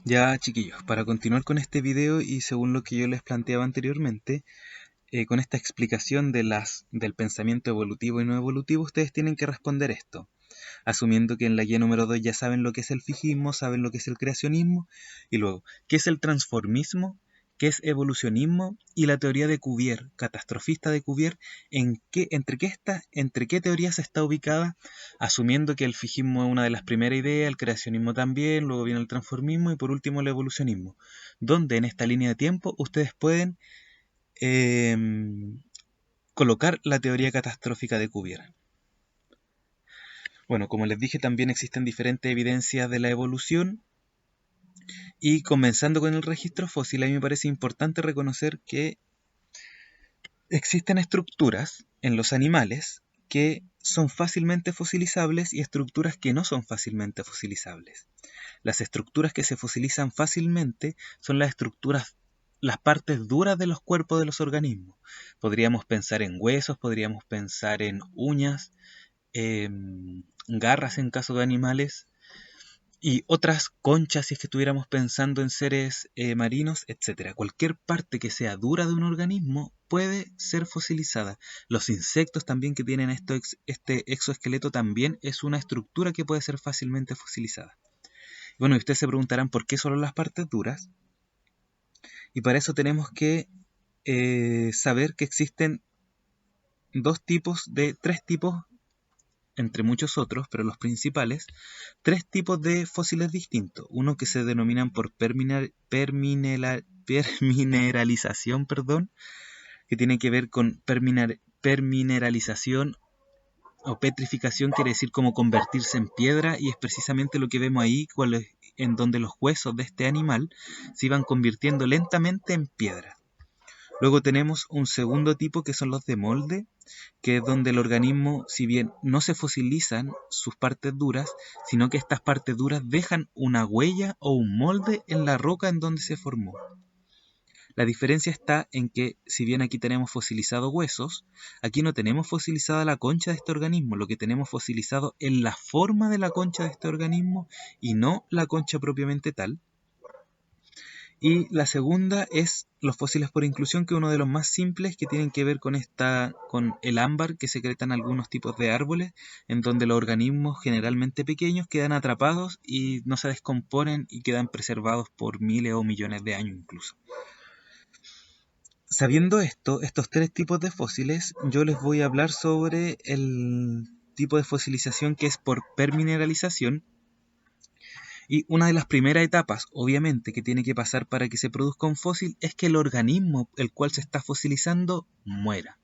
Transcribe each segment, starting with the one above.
Ya, chiquillos, para continuar con este video y según lo que yo les planteaba anteriormente, con esta explicación del pensamiento evolutivo y no evolutivo, ustedes tienen que responder esto, asumiendo que en la guía número 2 ya saben lo que es el fijismo, saben lo que es el creacionismo, y luego, ¿qué es el transformismo? ¿Qué es evolucionismo? Y la teoría de Cuvier, catastrofista de Cuvier, entre qué teorías está ubicada, asumiendo que el fijismo es una de las primeras ideas, el creacionismo también, luego viene el transformismo y por último el evolucionismo, donde en esta línea de tiempo ustedes pueden eh, colocar la teoría catastrófica de Cuvier. Bueno, como les dije, también existen diferentes evidencias de la evolución. Y comenzando con el registro fósil, a mí me parece importante reconocer que existen estructuras en los animales que son fácilmente fosilizables y estructuras que no son fácilmente fosilizables. Las estructuras que se fosilizan fácilmente son las partes duras de los cuerpos de los organismos. Podríamos pensar en huesos, podríamos pensar en uñas, garras en caso de animales, y otras conchas si es que estuviéramos pensando en seres marinos, etcétera. Cualquier parte que sea dura de un organismo puede ser fosilizada. Los insectos también que tienen este exoesqueleto también es una estructura que puede ser fácilmente fosilizada. Bueno, y ustedes se preguntarán por qué solo las partes duras. Y para eso tenemos que saber que existen tres tipos, entre muchos otros, pero los principales, tres tipos de fósiles distintos. Uno que se denominan por permineralización, que tiene que ver con permineralización o petrificación, quiere decir como convertirse en piedra, y es precisamente lo que vemos ahí, en donde los huesos de este animal se iban convirtiendo lentamente en piedra. Luego tenemos un segundo tipo que son los de molde, que es donde el organismo, si bien no se fosilizan sus partes duras, sino que estas partes duras dejan una huella o un molde en la roca en donde se formó. La diferencia está en que, si bien aquí tenemos fosilizados huesos, aquí no tenemos fosilizada la concha de este organismo, lo que tenemos fosilizado es la forma de la concha de este organismo y no la concha propiamente tal. Y la segunda es los fósiles por inclusión, que es uno de los más simples, que tienen que ver con el ámbar que secretan algunos tipos de árboles, en donde los organismos generalmente pequeños quedan atrapados y no se descomponen y quedan preservados por miles o millones de años incluso. Sabiendo esto, estos tres tipos de fósiles, yo les voy a hablar sobre el tipo de fosilización que es por permineralización. Y una de las primeras etapas, obviamente, que tiene que pasar para que se produzca un fósil es que el organismo el cual se está fosilizando muera.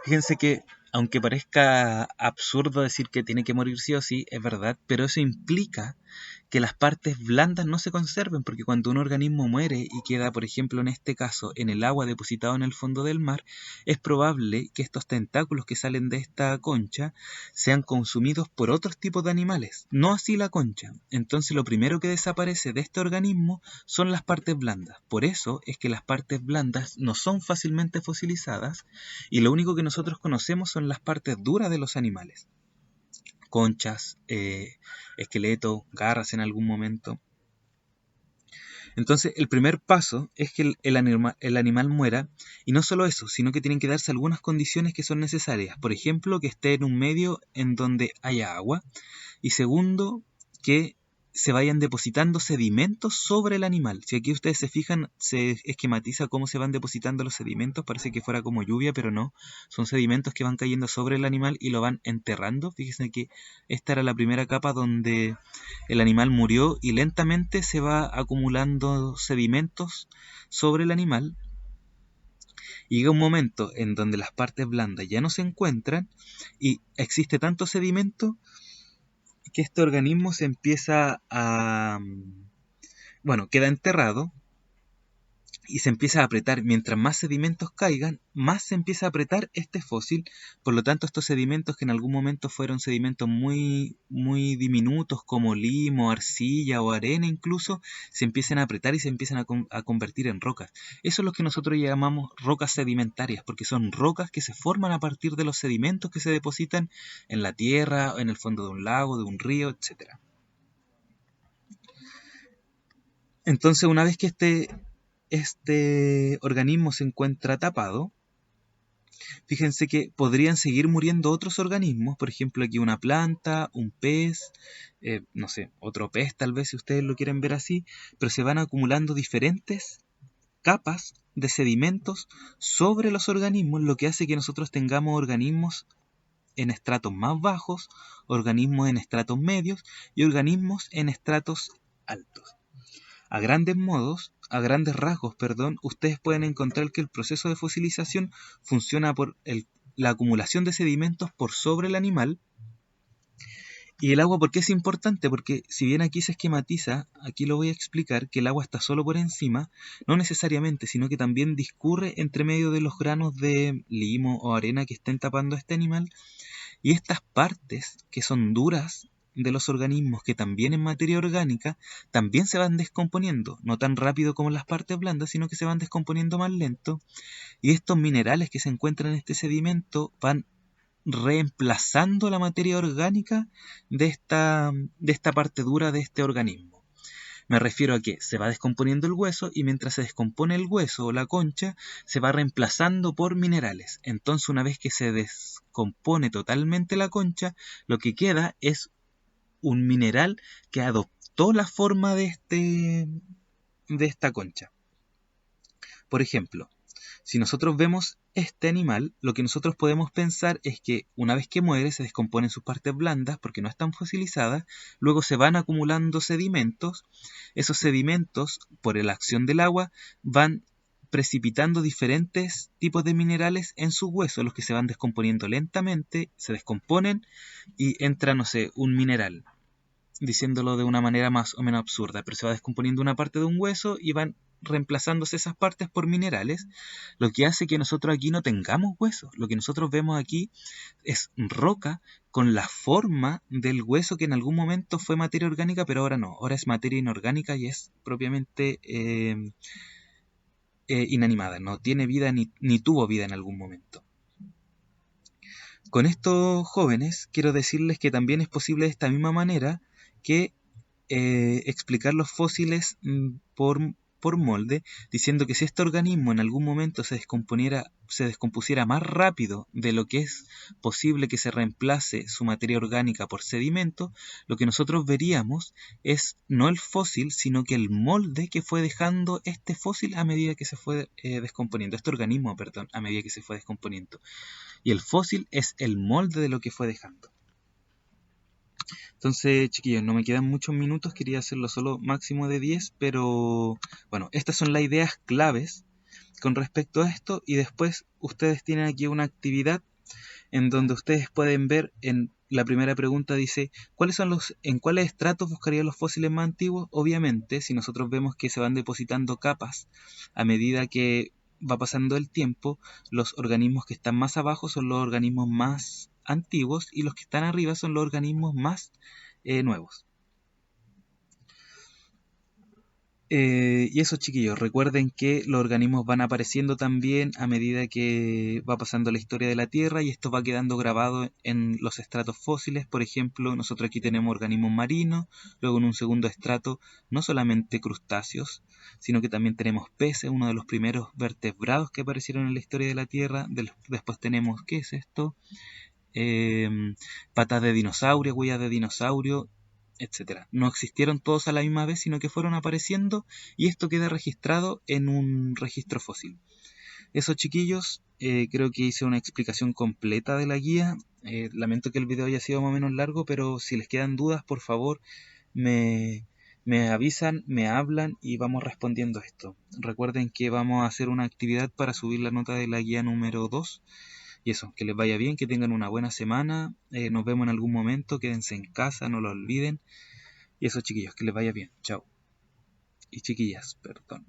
Fíjense que, aunque parezca absurdo decir que tiene que morir sí o sí, es verdad, pero eso implica que las partes blandas no se conserven, porque cuando un organismo muere y queda, por ejemplo, en este caso, en el agua depositado en el fondo del mar, es probable que estos tentáculos que salen de esta concha sean consumidos por otros tipos de animales, no así la concha. Entonces lo primero que desaparece de este organismo son las partes blandas. Por eso es que las partes blandas no son fácilmente fosilizadas y lo único que nosotros conocemos son las partes duras de los animales. Conchas, esqueletos, garras en algún momento. Entonces, el primer paso es que el animal muera, y no solo eso, sino que tienen que darse algunas condiciones que son necesarias. Por ejemplo, que esté en un medio en donde haya agua, y segundo, que se vayan depositando sedimentos sobre el animal. Si aquí ustedes se fijan, se esquematiza cómo se van depositando los sedimentos, parece que fuera como lluvia, pero no, son sedimentos que van cayendo sobre el animal y lo van enterrando. Fíjense que esta era la primera capa donde el animal murió y lentamente se va acumulando sedimentos sobre el animal. Y llega un momento en donde las partes blandas ya no se encuentran y existe tanto sedimento que este organismo se empieza a... Bueno, queda enterrado y se empieza a apretar. Mientras más sedimentos caigan, más se empieza a apretar este fósil. Por lo tanto, estos sedimentos, que en algún momento fueron sedimentos muy diminutos como limo, arcilla o arena incluso, se empiezan a apretar y se empiezan a convertir en rocas. Eso es lo que nosotros llamamos rocas sedimentarias, porque son rocas que se forman a partir de los sedimentos que se depositan en la tierra, en el fondo de un lago, de un río, etcétera. Entonces, una vez que este organismo se encuentra tapado, fíjense que podrían seguir muriendo otros organismos, por ejemplo aquí una planta, un pez, no sé, otro pez tal vez si ustedes lo quieren ver así, pero se van acumulando diferentes capas de sedimentos sobre los organismos, lo que hace que nosotros tengamos organismos en estratos más bajos, organismos en estratos medios y organismos en estratos altos. A grandes rasgos, perdón, ustedes pueden encontrar que el proceso de fosilización funciona por la acumulación de sedimentos por sobre el animal. Y el agua, ¿por qué es importante? Porque si bien aquí se esquematiza, aquí lo voy a explicar, que el agua está solo por encima, no necesariamente, sino que también discurre entre medio de los granos de limo o arena que estén tapando a este animal. Y estas partes que son duras de los organismos, que también en materia orgánica, también se van descomponiendo, no tan rápido como las partes blandas, sino que se van descomponiendo más lento. Y estos minerales que se encuentran en este sedimento van reemplazando la materia orgánica de esta parte dura de este organismo. Me refiero a que se va descomponiendo el hueso y mientras se descompone el hueso o la concha, se va reemplazando por minerales. Entonces, una vez que se descompone totalmente la concha, lo que queda es un mineral que adoptó la forma de esta concha. Por ejemplo, si nosotros vemos este animal, lo que nosotros podemos pensar es que una vez que muere se descomponen sus partes blandas porque no están fosilizadas, luego se van acumulando sedimentos, esos sedimentos por la acción del agua van precipitando diferentes tipos de minerales en sus huesos, los que se van descomponiendo lentamente, se descomponen y entra, no sé, un mineral, diciéndolo de una manera más o menos absurda, pero se va descomponiendo una parte de un hueso y van reemplazándose esas partes por minerales, lo que hace que nosotros aquí no tengamos huesos. Lo que nosotros vemos aquí es roca con la forma del hueso que en algún momento fue materia orgánica, pero ahora no, ahora es materia inorgánica y es propiamente inanimada, no tiene vida ni tuvo vida en algún momento. Con estos jóvenes quiero decirles que también es posible de esta misma manera que explicar los fósiles por molde, diciendo que si este organismo en algún momento se descompusiera más rápido de lo que es posible que se reemplace su materia orgánica por sedimento, lo que nosotros veríamos es no el fósil, sino que el molde que fue dejando este fósil a medida que se fue descomponiendo, este organismo, perdón, a medida que se fue descomponiendo. Y el fósil es el molde de lo que fue dejando. Entonces, chiquillos, no me quedan muchos minutos, quería hacerlo solo máximo de 10, pero bueno, estas son las ideas claves con respecto a esto y después ustedes tienen aquí una actividad en donde ustedes pueden ver en la primera pregunta dice, ¿en cuáles estratos buscarían los fósiles más antiguos? Obviamente, si nosotros vemos que se van depositando capas a medida que va pasando el tiempo, los organismos que están más abajo son los organismos más antiguos y los que están arriba son los organismos más nuevos. Y eso, chiquillos, recuerden que los organismos van apareciendo también a medida que va pasando la historia de la Tierra y esto va quedando grabado en los estratos fósiles. Por ejemplo, nosotros aquí tenemos organismos marinos, luego en un segundo estrato no solamente crustáceos, sino que también tenemos peces, uno de los primeros vertebrados que aparecieron en la historia de la Tierra. Después tenemos, ¿qué es esto? Patas de dinosaurio, huellas de dinosaurio, etcétera. No existieron todos a la misma vez, sino que fueron apareciendo y esto queda registrado en un registro fósil. Eso, chiquillos, creo que hice una explicación completa de la guía. Lamento que el video haya sido más o menos largo, pero si les quedan dudas, por favor, me avisan, me hablan y vamos respondiendo esto. Recuerden que vamos a hacer una actividad para subir la nota de la guía número 2. Y eso, que les vaya bien, que tengan una buena semana. Nos vemos en algún momento, quédense en casa, no lo olviden. Y eso, chiquillos, que les vaya bien. Chao. Y chiquillas, perdón.